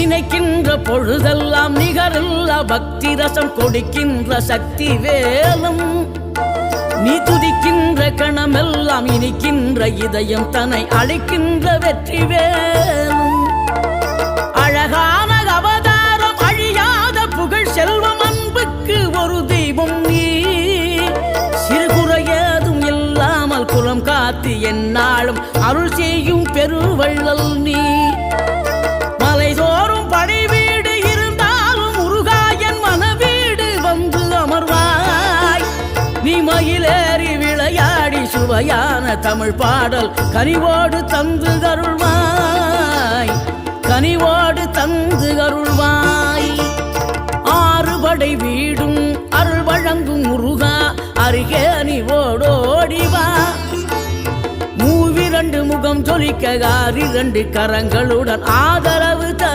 நினைக்கின்ற பொழுதெல்லாம் நிகரில்லா பக்தி ரசம் கொடுக்கின்ற சக்தி வேலும் நீ துதிக்கின்ற கணமெல்லாம் இனிக்கின்ற இதயம் தன்னை அழைக்கின்ற வெற்றி வேலும் அழகான அவதாரம் அழியாத புகழ் செல்வம் அன்புக்கு ஒரு தெய்வம் நீ சிறுகுறையதும் இல்லாமல் குலம் காத்து எந்நாளும் அருள் செய்யும் பெருவள்ளல் நீ மலைதோறும் படை வீடு இருந்தாலும் முருகாயன் மனவீடு வந்து அமர்வாய் நீ மயிலேறி விளையாடி சுவையான தமிழ் பாடல் கனிவோடு தந்து அருள்வாய் கனிவோடு தந்து அருள்வாய் ஆறுபடை வீடும் அருள் வழங்கும் முருகா அருகே நீ ஓடோடிவா மூவிரண்டு முகம் ஜொலிக்க 6 கரங்களுடன் ஆதரவு